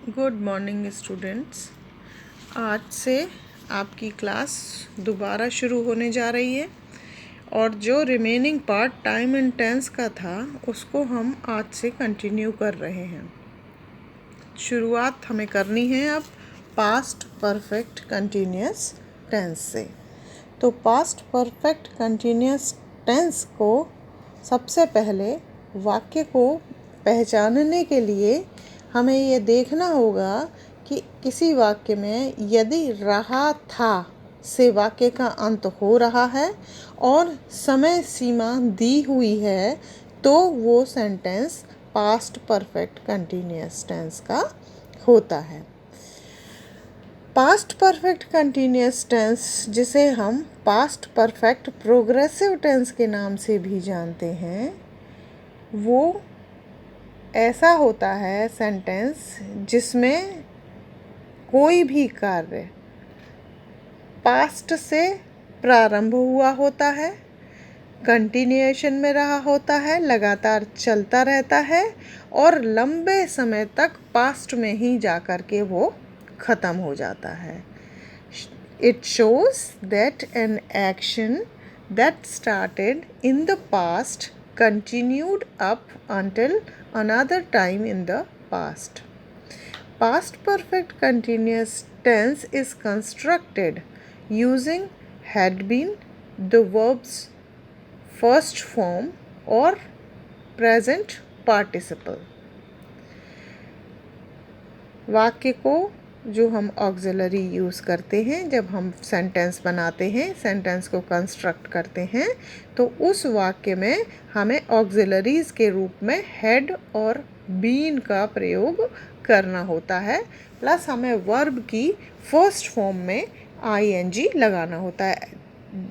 Good morning students. आज से आपकी क्लास दोबारा शुरू होने जा रही है और जो remaining part time and tense का था उसको हम आज से कंटिन्यू कर रहे हैं। शुरुआत हमें करनी है अब पास्ट परफेक्ट कंटिन्यूअस टेंस से। तो पास्ट परफेक्ट कंटिन्यूअस टेंस को सबसे पहले वाक्य को पहचानने के लिए हमें ये देखना होगा कि किसी वाक्य में यदि रहा था से वाक्य का अंत हो रहा है और समय सीमा दी हुई है तो वो sentence past perfect continuous tense का होता है। पास्ट परफेक्ट कंटिन्यूअस टेंस, जिसे हम पास्ट परफेक्ट प्रोग्रेसिव टेंस के नाम से भी जानते हैं, वो ऐसा होता है सेंटेंस जिसमें कोई भी कार्य पास्ट से प्रारंभ हुआ होता है, कंटिन्यूएशन में रहा होता है, लगातार चलता रहता है और लंबे समय तक पास्ट में ही जाकर के वो ख़त्म हो जाता है। It shows that an action that started in the past continued up until another time in the past. Past perfect continuous tense is constructed using had been, the verb's first form or present participle. वाक्य को जो हम auxiliary use करते हैं जब हम sentence बनाते हैं, सेंटेंस को कंस्ट्रक्ट करते हैं, तो उस वाक्य में हमें ऑक्सिलरीज़ के रूप में हैड और बीन का प्रयोग करना होता है, प्लस हमें वर्ब की फर्स्ट फॉर्म में आईएनजी लगाना होता है।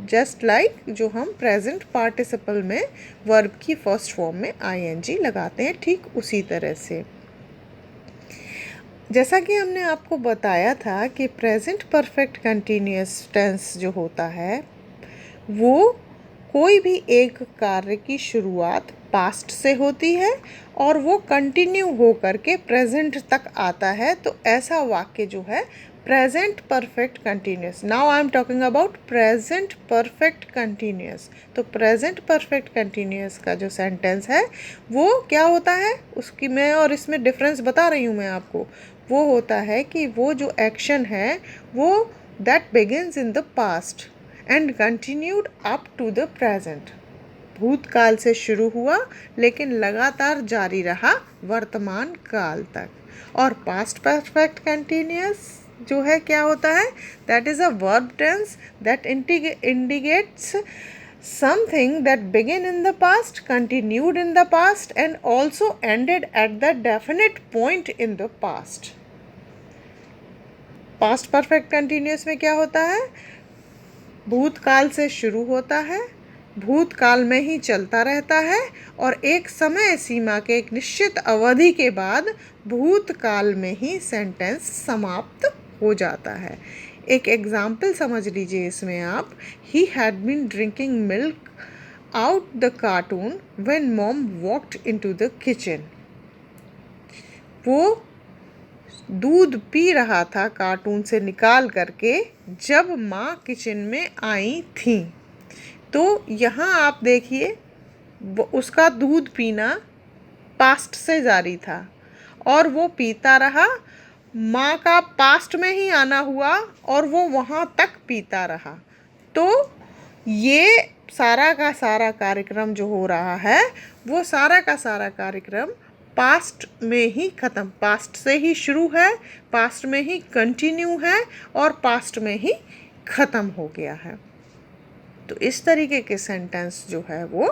जस्ट लाइक जो हम प्रेजेंट पार्टिसिपल में वर्ब की फर्स्ट फॉर्म में आईएनजी लगाते हैं, ठीक उसी तरह से। जैसा कि हमने आपको बताया था कि प्रेजेंट परफेक्ट कंटिन्यूअस टेंस जो होता है वो कोई भी एक कार्य की शुरुआत पास्ट से होती है और वो कंटिन्यू हो करके प्रेजेंट तक आता है, तो ऐसा वाक्य जो है present perfect continuous. Now I am talking about present perfect continuous. तो प्रेजेंट परफेक्ट कंटिन्यूअस का जो सेंटेंस है वो क्या होता है, उसकी मैं और इसमें डिफरेंस बता रही हूँ मैं आपको। वो होता है कि वो जो एक्शन है वो that begins in the past and continued up to the present. भूतकाल से शुरू हुआ लेकिन लगातार जारी रहा वर्तमान काल तक। और पास्ट परफेक्ट कंटिन्यूअस जो है क्या होता है, that is a verb tense that indicates something that began in the past, continued in the past and also ended at the definite point in the past. Past perfect continuous में क्या होता है, भूतकाल से शुरू होता है, भूतकाल में ही चलता रहता है और एक समय सीमा के एक निश्चित अवधि के बाद भूतकाल में ही सेंटेंस समाप्त हो जाता है। एक एग्जाम्पल समझ लीजिए इसमें आप। He had been drinking milk out the carton when mom walked into the kitchen. वो दूध पी रहा था कार्टून से निकाल करके जब माँ किचन में आई थी। तो यहाँ आप देखिए उसका दूध पीना पास्ट से जारी था और वो पीता रहा, माँ का पास्ट में ही आना हुआ और वो वहाँ तक पीता रहा। तो ये सारा का सारा कार्यक्रम जो हो रहा है वो सारा का सारा कार्यक्रम पास्ट में ही ख़त्म, पास्ट से ही शुरू है, पास्ट में ही कंटिन्यू है और पास्ट में ही ख़त्म हो गया है। तो इस तरीके के सेंटेंस जो है वो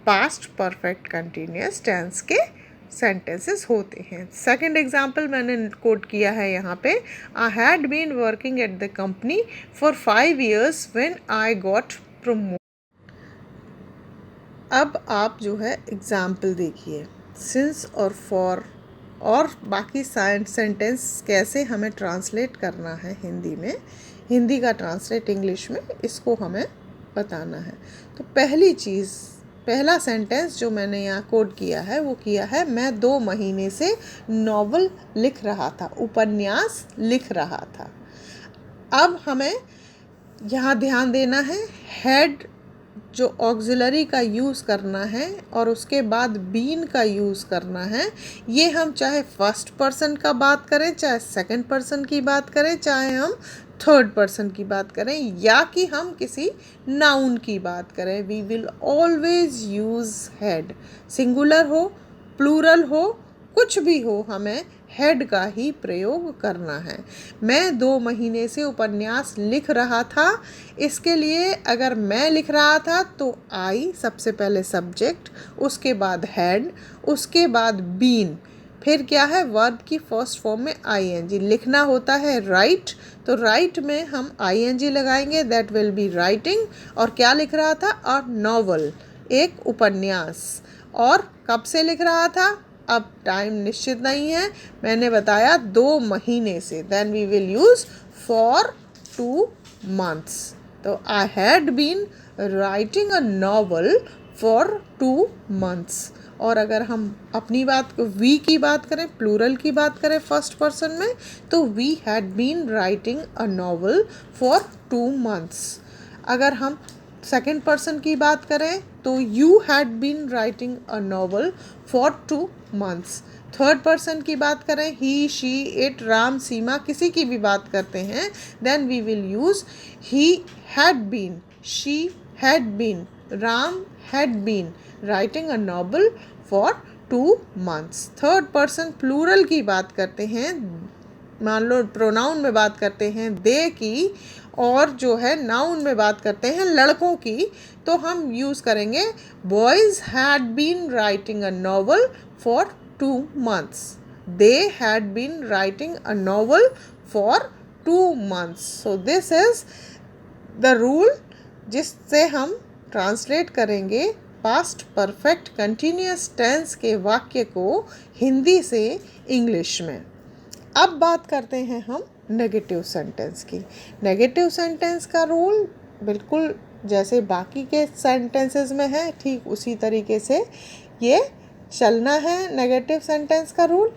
पास्ट परफेक्ट कंटिन्यूअस टेंस के सेंटेंसेस होते हैं। सेकंड एग्जाम्पल मैंने कोट किया है यहाँ पे, I had been working at the company for 5 years when I got promote. अब आप जो है एग्जाम्पल देखिए, सिंस और फॉर और बाकी सेंटेंस कैसे हमें ट्रांसलेट करना है हिंदी में, हिंदी का ट्रांसलेट इंग्लिश में, इसको हमें बताना है। तो पहली चीज़ पहला सेंटेंस जो मैंने यहाँ कोड किया है वो किया है मैं 2 महीने से नॉवल लिख रहा था, उपन्यास लिख रहा था। अब हमें यहाँ ध्यान देना है, हेड जो ऑक्सिलरी का यूज़ करना है और उसके बाद बीन का यूज़ करना है। ये हम चाहे फर्स्ट पर्सन का बात करें, चाहे सेकंड पर्सन की बात करें, चाहे हम थर्ड पर्सन की बात करें, या कि हम किसी नाउन की बात करें, we will always use had. Singular हो, प्लूरल हो, कुछ भी हो, हमें हेड का ही प्रयोग करना है। मैं 2 महीने से उपन्यास लिख रहा था। इसके लिए अगर मैं लिख रहा था तो आई सबसे पहले सब्जेक्ट, उसके बाद हेड, उसके बाद बीन, फिर क्या है वर्ब की फर्स्ट फॉर्म में आईएनजी। लिखना होता है राइट, तो राइट में हम आईएनजी लगाएंगे, दैट विल बी राइटिंग। और क्या लिख रहा था? अ नॉवल, एक उपन्यास। और कब से लिख रहा था? अब टाइम निश्चित नहीं है, मैंने बताया 2 महीने से, then we will use for 2 months। तो I had been writing a novel for 2 months। और अगर हम अपनी बात वी की बात करें, प्लूरल की बात करें फर्स्ट पर्सन में, तो we had been writing a novel for 2 months। अगर हम सेकेंड पर्सन की बात करें तो you had been writing a novel for 2 months। Third person की बात करें, he, she, it, Ram, Seema, किसी की भी बात करते हैं, then we will use he had been, she had been, Ram had been writing a novel for 2 months। Third person plural की बात करते हैं, मान लो प्रोनाउन में बात करते हैं दे की, और जो है नाउन में बात करते हैं लड़कों की, तो हम यूज़ करेंगे boys had been writing a novel for 2 months। They had been writing a novel for 2 months। So this is the rule जिससे हम ट्रांसलेट करेंगे पास्ट परफेक्ट कंटिन्यूअस टेंस के वाक्य को हिंदी से इंग्लिश में। अब बात करते हैं हम नेगेटिव सेंटेंस की। नेगेटिव सेंटेंस का रूल बिल्कुल जैसे बाकी के सेंटेंसेस में है, ठीक उसी तरीके से ये चलना है नेगेटिव सेंटेंस का रूल।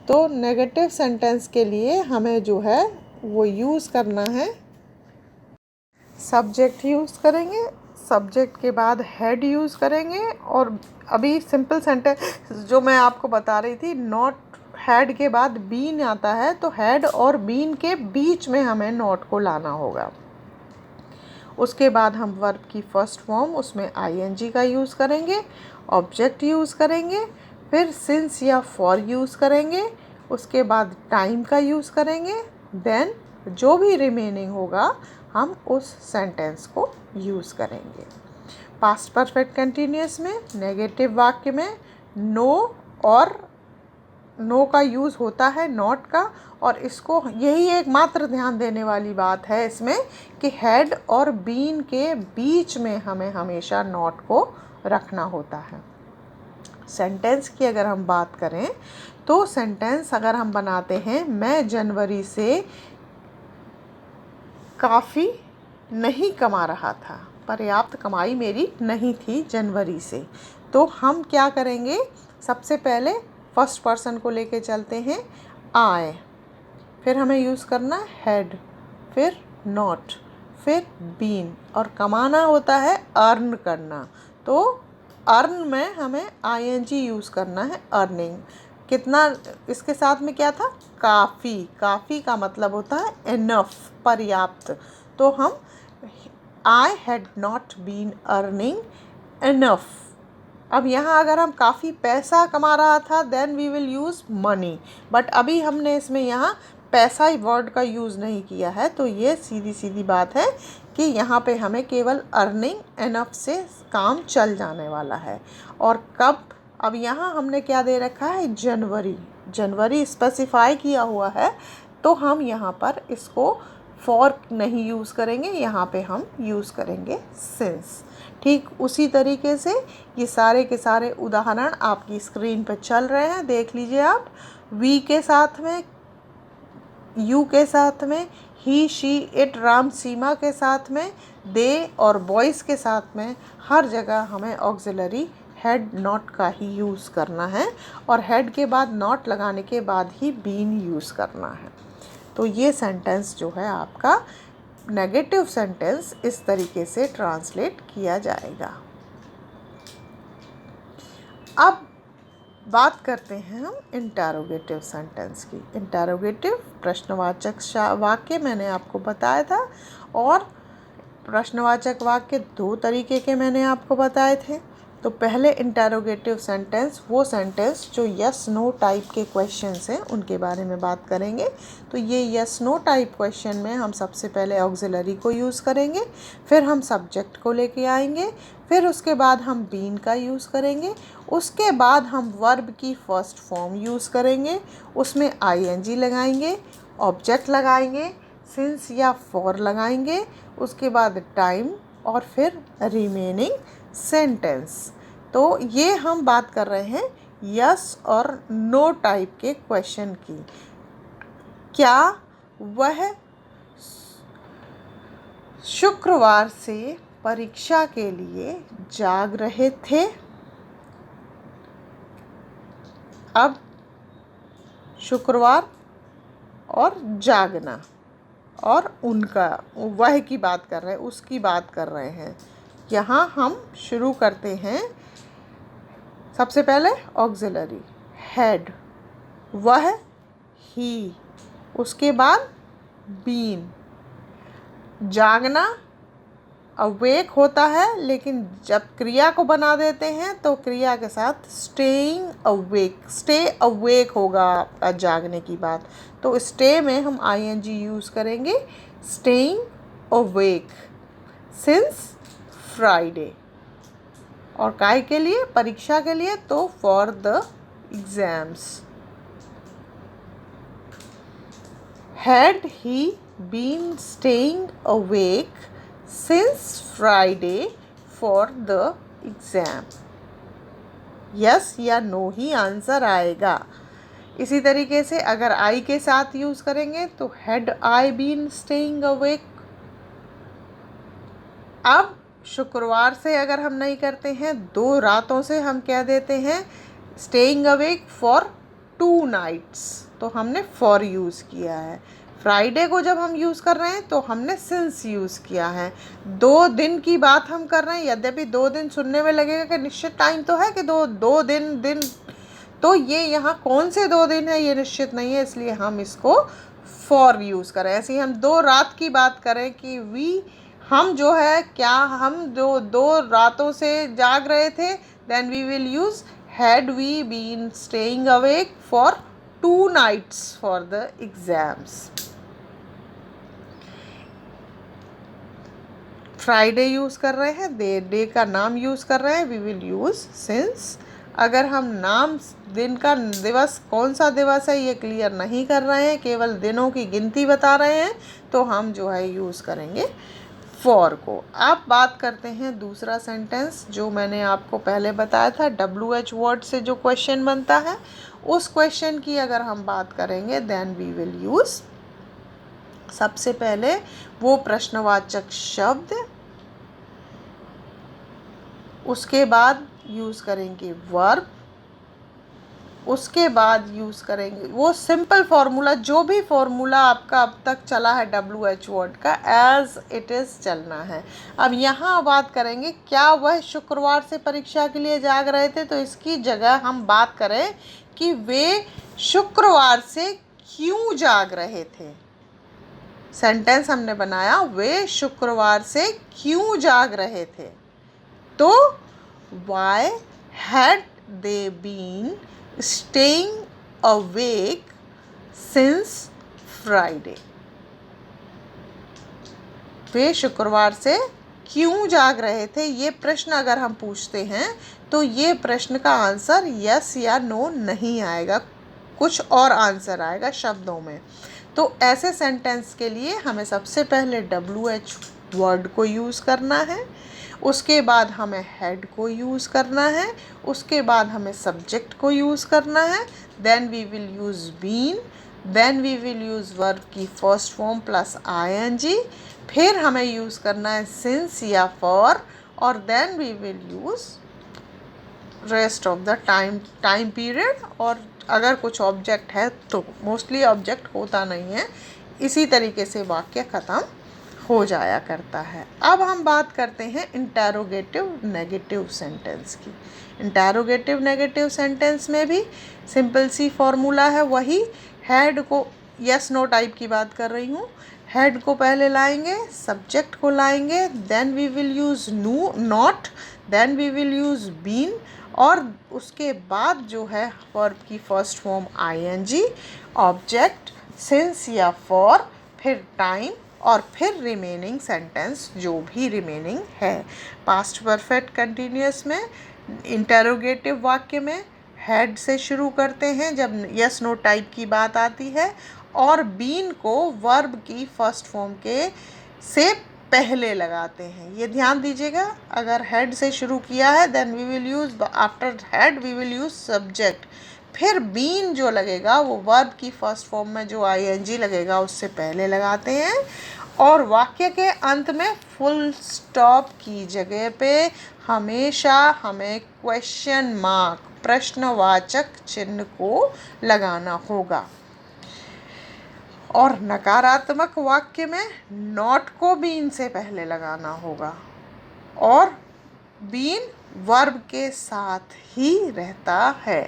तो नेगेटिव सेंटेंस के लिए हमें जो है वो यूज़ करना है, सब्जेक्ट यूज़ करेंगे, सब्जेक्ट के बाद हेड यूज़ करेंगे। और अभी सिंपल सेंटेंस जो मैं आपको बता रही थी, नॉट हेड के बाद बीन आता है, तो हेड और बीन के बीच में हमें नॉट को लाना होगा। उसके बाद हम वर्ब की फर्स्ट फॉर्म, उसमें आईएनजी का यूज़ करेंगे, ऑब्जेक्ट यूज़ करेंगे, फिर सिंस या फॉर यूज़ करेंगे, उसके बाद टाइम का यूज़ करेंगे, देन जो भी रिमेनिंग होगा हम उस सेंटेंस को यूज़ करेंगे। पास्ट परफेक्ट कंटिन्यूअस में नेगेटिव वाक्य में नो और नो का यूज़ होता है नॉट का, और इसको यही एक मात्र ध्यान देने वाली बात है इसमें कि हेड और बीन के बीच में हमें हमेशा नॉट को रखना होता है। सेंटेंस की अगर हम बात करें तो सेंटेंस अगर हम बनाते हैं, मैं जनवरी से काफ़ी नहीं कमा रहा था, पर्याप्त कमाई मेरी नहीं थी जनवरी से, तो हम क्या करेंगे, सबसे पहले फर्स्ट पर्सन को लेके चलते हैं आई, फिर हमें यूज़ करना हेड, फिर नॉट, फिर बीन, और कमाना होता है अर्न करना, तो अर्न में हमें आईएनजी यूज़ करना है, अर्निंग। कितना, इसके साथ में क्या था, काफ़ी, काफ़ी का मतलब होता है इनफ, पर्याप्त, तो हम I had not been earning enough. अब यहाँ अगर हम काफ़ी पैसा कमा रहा था, then we will use money, but अभी हमने इसमें यहाँ पैसा ही वर्ड का यूज़ नहीं किया है, तो ये सीधी सीधी बात है कि यहाँ पे हमें केवल अर्निंग इनफ से काम चल जाने वाला है। और कब, अब यहाँ हमने क्या दे रखा है, जनवरी, जनवरी स्पेसिफाई किया हुआ है, तो हम यहाँ पर इसको फॉर नहीं यूज़ करेंगे, यहाँ पे हम यूज़ करेंगे सिंस। ठीक उसी तरीके से ये सारे के सारे उदाहरण आपकी स्क्रीन पर चल रहे हैं, देख लीजिए आप। वी के साथ में यू के साथ में, ही शी इट राम सीमा के साथ में, दे और बॉयज़ के साथ में, हर जगह हमें ऑक्सिलरी हेड नॉट का ही यूज़ करना है और हेड के बाद नॉट लगाने के बाद ही बीन यूज़ करना है। तो ये सेंटेंस जो है आपका नेगेटिव सेंटेंस इस तरीके से ट्रांसलेट किया जाएगा। अब बात करते हैं हम इंटरोगेटिव सेंटेंस की। इंटरोगेटिव प्रश्नवाचक वाक्य मैंने आपको बताया था और प्रश्नवाचक वाक्य दो तरीके के मैंने आपको बताए थे। तो पहले इंटरोगेटिव सेंटेंस, वो सेंटेंस जो यस नो टाइप के क्वेश्चंस हैं उनके बारे में बात करेंगे। तो ये यस नो टाइप क्वेश्चन में हम सबसे पहले ऑक्सिलरी को यूज़ करेंगे, फिर हम सब्जेक्ट को लेके आएंगे, फिर उसके बाद हम बीन का यूज़ करेंगे, उसके बाद हम वर्ब की फर्स्ट फॉर्म यूज़ करेंगे, उसमें आईएनजी लगाएंगे, ऑब्जेक्ट लगाएंगे, सिंस या फॉर लगाएंगे, उसके बाद टाइम और फिर रिमेनिंग सेंटेंस। तो ये हम बात कर रहे हैं यस और नो टाइप के क्वेश्चन की। क्या वह शुक्रवार से परीक्षा के लिए जाग रहे थे? अब शुक्रवार और जागना और उनका, वह की बात कर रहे हैं, उसकी बात कर रहे हैं। यहाँ हम शुरू करते हैं सबसे पहले ऑक्सिलरी हेड, वह ही, उसके बाद बीन। जागना अवेक होता है, लेकिन जब क्रिया को बना देते हैं तो क्रिया के साथ स्टेइंग अवेक, स्टे अवेक होगा आपका जागने की बात। तो स्टे में हम आईएनजी यूज़ करेंगे, स्टेइंग अवेक सिंस फ्राइडे। और काय के लिए, परीक्षा के लिए, तो for the exams. Had he been staying awake since Friday for the exam? Yes या नो ही आंसर आएगा। इसी तरीके से अगर आई के साथ यूज़ करेंगे तो had I been staying awake. अब शुक्रवार से अगर हम नहीं करते हैं, 2 रातों से हम कह देते हैं स्टेइंग अवेक फॉर 2 नाइट्स, तो हमने फॉर यूज़ किया है। फ्राइडे को जब हम यूज़ कर रहे हैं तो हमने सिंस यूज़ किया है। 2 दिन की बात हम कर रहे हैं, यद्यपि 2 दिन सुनने में लगेगा कि निश्चित टाइम तो है कि दो दिन, तो ये यहाँ कौन से 2 दिन है ये निश्चित नहीं है, इसलिए हम इसको फॉर यूज़ करें। ऐसे ही हम 2 रात की बात करें कि हम जो है, क्या हम जो 2 रातों से जाग रहे थे, then we will use had we been staying awake for 2 nights for the exams. Friday use कर रहे हैं, डे का नाम यूज़ कर रहे हैं, वी विल यूज़ सिंस। अगर हम नाम दिन का, दिवस कौन सा दिवस है ये क्लियर नहीं कर रहे हैं, केवल दिनों की गिनती बता रहे हैं, तो हम जो है यूज़ करेंगे फॉर को। अब बात करते हैं दूसरा सेंटेंस जो मैंने आपको पहले बताया था, WH वर्ड से जो क्वेश्चन बनता है, उस क्वेश्चन की अगर हम बात करेंगे देन वी विल यूज़ सबसे पहले वो प्रश्नवाचक शब्द, उसके बाद यूज़ करेंगे वर्ब, उसके बाद यूज़ करेंगे वो सिंपल फार्मूला, जो भी फार्मूला आपका अब तक चला है WH वर्ड का, एज इट इज़ चलना है। अब यहाँ बात करेंगे क्या वह शुक्रवार से परीक्षा के लिए जाग रहे थे, तो इसकी जगह हम बात करें कि वे शुक्रवार से क्यों जाग रहे थे। सेंटेंस हमने बनाया वे शुक्रवार से क्यों जाग रहे थे, तो why had they been staying awake since Friday? वे शुक्रवार से क्यों जाग रहे थे, ये प्रश्न अगर हम पूछते हैं तो ये प्रश्न का आंसर यस या नो नहीं आएगा, कुछ और आंसर आएगा शब्दों में। तो ऐसे सेंटेंस के लिए हमें सबसे पहले WH वर्ड को यूज़ करना है, उसके बाद हमें हेड को यूज़ करना है, उसके बाद हमें सब्जेक्ट को यूज़ करना है, then we will use been, then we will use verb की फर्स्ट फॉर्म प्लस ing, फिर हमें यूज़ करना है सिंस या फॉर, और then we will use rest of the time period, और अगर कुछ ऑब्जेक्ट है तो, मोस्टली ऑब्जेक्ट होता नहीं है, इसी तरीके से वाक्य ख़त्म हो जाया करता है। अब हम बात करते हैं इंटरोगेटिव नेगेटिव सेंटेंस की। इंटरोगेटिव नेगेटिव सेंटेंस में भी सिंपल सी फॉर्मूला है, वही हेड को, यस नो टाइप की बात कर रही हूँ, हेड को पहले लाएंगे, सब्जेक्ट को लाएंगे, then we will use not, then we will use been, और उसके बाद जो है वर्ब की first form ing, object since या फॉर, फिर टाइम, और फिर रिमेनिंग सेंटेंस जो भी रिमेनिंग है। पास्ट परफेक्ट कंटिन्यूअस में इंटरोगेटिव वाक्य में हेड से शुरू करते हैं जब यस नो टाइप की बात आती है, और बीन को वर्ब की फर्स्ट फॉर्म के से पहले लगाते हैं। ये ध्यान दीजिएगा, अगर हेड से शुरू किया है then we will use, after had we will use subject, फिर बीन जो लगेगा वो वर्ब की फर्स्ट फॉर्म में जो ing लगेगा उससे पहले लगाते हैं, और वाक्य के अंत में फुल स्टॉप की जगह पे हमेशा हमें क्वेश्चन मार्क, प्रश्नवाचक चिन्ह को लगाना होगा। और नकारात्मक वाक्य में नॉट को बीन से पहले लगाना होगा, और बीन वर्ब के साथ ही रहता है।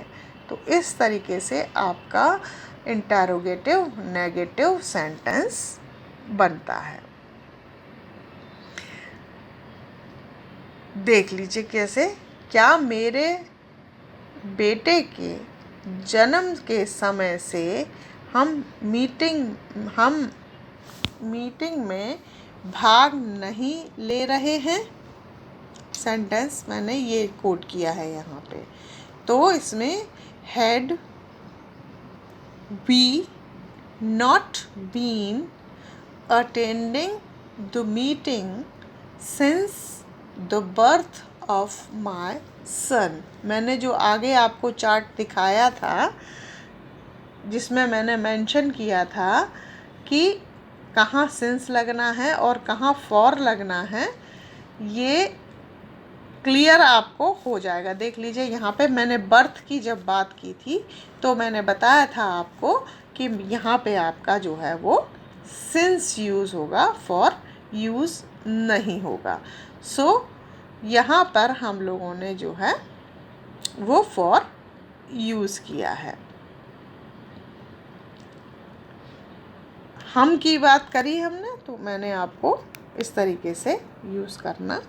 तो इस तरीके से आपका इंटरोगेटिव नेगेटिव सेंटेंस बनता है। देख लीजिए कैसे, क्या मेरे बेटे के जन्म के समय से हम मीटिंग में भाग नहीं ले रहे हैं। सेंटेंस मैंने ये कोट किया है यहाँ पे, तो इसमें had we not been attending the meeting since the birth of my son. मैंने जो आगे आपको चार्ट दिखाया था जिसमें मैंने मेंशन किया था कि कहाँ सिंस लगना है और कहाँ फॉर लगना है, ये क्लियर आपको हो जाएगा। देख लीजिए यहाँ पे मैंने बर्थ की जब बात की थी तो मैंने बताया था आपको कि यहाँ पे आपका जो है वो सिंस यूज़ होगा, फॉर यूज़ नहीं होगा। सो यहाँ पर हम लोगों ने जो है वो फॉर यूज़ किया है। हम की बात करी हमने, तो मैंने आपको इस तरीके से यूज़ करना